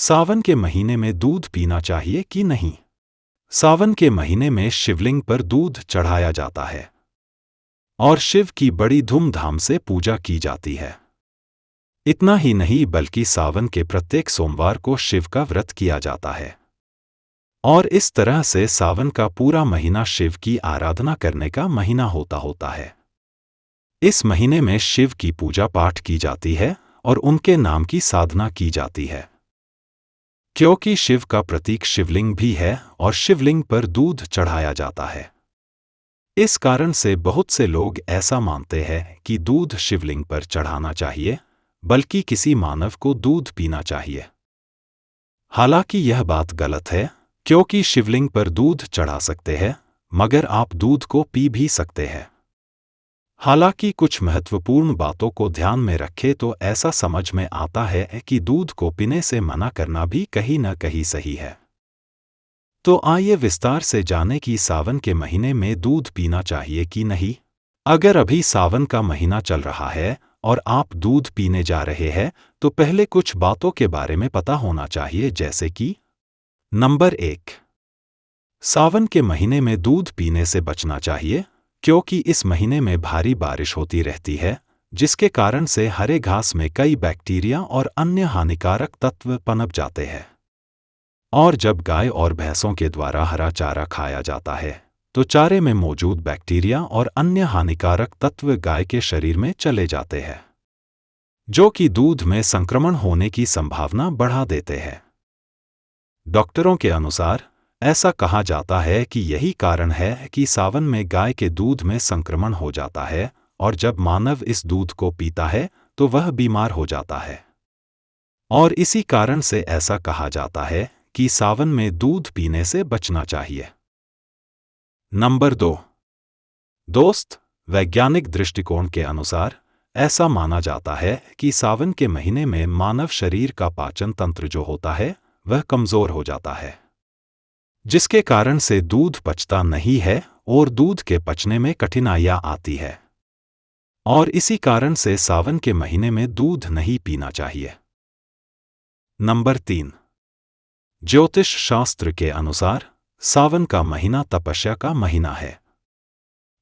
सावन के महीने में दूध पीना चाहिए कि नहीं? सावन के महीने में शिवलिंग पर दूध चढ़ाया जाता है और शिव की बड़ी धूमधाम से पूजा की जाती है। इतना ही नहीं बल्कि सावन के प्रत्येक सोमवार को शिव का व्रत किया जाता है और इस तरह से सावन का पूरा महीना शिव की आराधना करने का महीना होता है। इस महीने में शिव की पूजा पाठ की जाती है और उनके नाम की साधना की जाती है, क्योंकि शिव का प्रतीक शिवलिंग भी है और शिवलिंग पर दूध चढ़ाया जाता है। इस कारण से बहुत से लोग ऐसा मानते हैं कि दूध शिवलिंग पर चढ़ाना चाहिए, बल्कि किसी मानव को दूध पीना चाहिए। हालांकि यह बात गलत है, क्योंकि शिवलिंग पर दूध चढ़ा सकते हैं मगर आप दूध को पी भी सकते हैं। हालांकि कुछ महत्वपूर्ण बातों को ध्यान में रखें तो ऐसा समझ में आता है कि दूध को पीने से मना करना भी कहीं न कहीं सही है। तो आइए विस्तार से जानें कि सावन के महीने में दूध पीना चाहिए कि नहीं। अगर अभी सावन का महीना चल रहा है और आप दूध पीने जा रहे हैं तो पहले कुछ बातों के बारे में पता होना चाहिए, जैसे कि नंबर 1, सावन के महीने में दूध पीने से बचना चाहिए, क्योंकि इस महीने में भारी बारिश होती रहती है, जिसके कारण से हरे घास में कई बैक्टीरिया और अन्य हानिकारक तत्व पनप जाते हैं। और जब गाय और भैंसों के द्वारा हरा चारा खाया जाता है तो चारे में मौजूद बैक्टीरिया और अन्य हानिकारक तत्व गाय के शरीर में चले जाते हैं, जो कि दूध में संक्रमण होने की संभावना बढ़ा देते हैं। डॉक्टरों के अनुसार ऐसा कहा जाता है कि यही कारण है कि सावन में गाय के दूध में संक्रमण हो जाता है और जब मानव इस दूध को पीता है तो वह बीमार हो जाता है। और इसी कारण से ऐसा कहा जाता है कि सावन में दूध पीने से बचना चाहिए। नंबर 2, दोस्त, वैज्ञानिक दृष्टिकोण के अनुसार ऐसा माना जाता है कि सावन के महीने में मानव शरीर का पाचन तंत्र जो होता है वह कमजोर हो जाता है, जिसके कारण से दूध पचता नहीं है और दूध के पचने में कठिनाइयां आती है। और इसी कारण से सावन के महीने में दूध नहीं पीना चाहिए। नंबर 3, ज्योतिष शास्त्र के अनुसार सावन का महीना तपस्या का महीना है।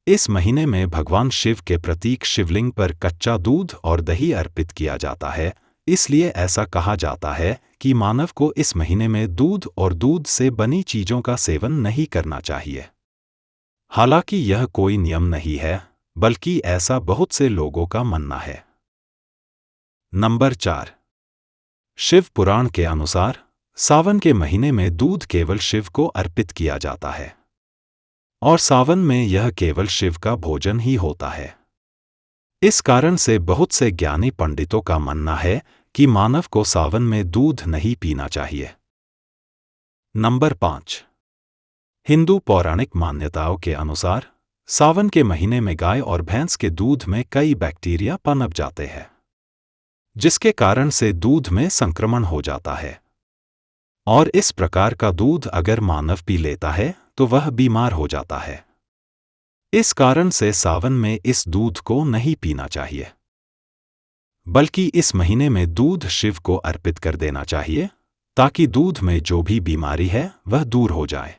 इस महीने में भगवान शिव के प्रतीक शिवलिंग पर कच्चा दूध और दही अर्पित किया जाता है, इसलिए ऐसा कहा जाता है कि मानव को इस महीने में दूध और दूध से बनी चीजों का सेवन नहीं करना चाहिए। हालांकि यह कोई नियम नहीं है, बल्कि ऐसा बहुत से लोगों का मानना है। नंबर 4, शिव पुराण के अनुसार सावन के महीने में दूध केवल शिव को अर्पित किया जाता है और सावन में यह केवल शिव का भोजन ही होता है। इस कारण से बहुत से ज्ञानी पंडितों का मानना है कि मानव को सावन में दूध नहीं पीना चाहिए। नंबर 5, हिंदू पौराणिक मान्यताओं के अनुसार सावन के महीने में गाय और भैंस के दूध में कई बैक्टीरिया पनप जाते हैं, जिसके कारण से दूध में संक्रमण हो जाता है और इस प्रकार का दूध अगर मानव पी लेता है तो वह बीमार हो जाता है। इस कारण से सावन में इस दूध को नहीं पीना चाहिए, बल्कि इस महीने में दूध शिव को अर्पित कर देना चाहिए, ताकि दूध में जो भी बीमारी है वह दूर हो जाए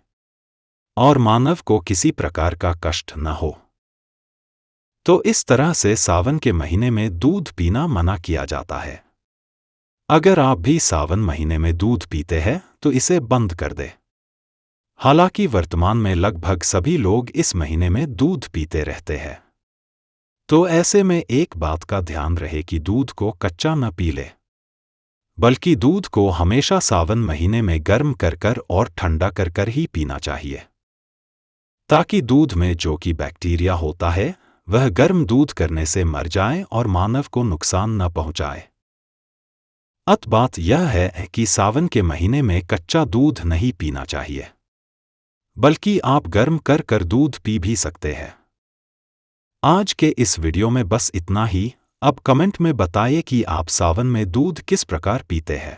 और मानव को किसी प्रकार का कष्ट न हो। तो इस तरह से सावन के महीने में दूध पीना मना किया जाता है। अगर आप भी सावन महीने में दूध पीते हैं तो इसे बंद कर दें। हालांकि वर्तमान में लगभग सभी लोग इस महीने में दूध पीते रहते हैं, तो ऐसे में एक बात का ध्यान रहे कि दूध को कच्चा न पी ले, बल्कि दूध को हमेशा सावन महीने में गर्म कर और ठंडा कर ही पीना चाहिए, ताकि दूध में जो कि बैक्टीरिया होता है वह गर्म दूध करने से मर जाए और मानव को नुकसान न पहुंचाए। अत बात यह है कि सावन के महीने में कच्चा दूध नहीं पीना चाहिए, बल्कि आप गर्म कर दूध पी भी सकते हैं। आज के इस वीडियो में बस इतना ही। अब कमेंट में बताइए कि आप सावन में दूध किस प्रकार पीते हैं।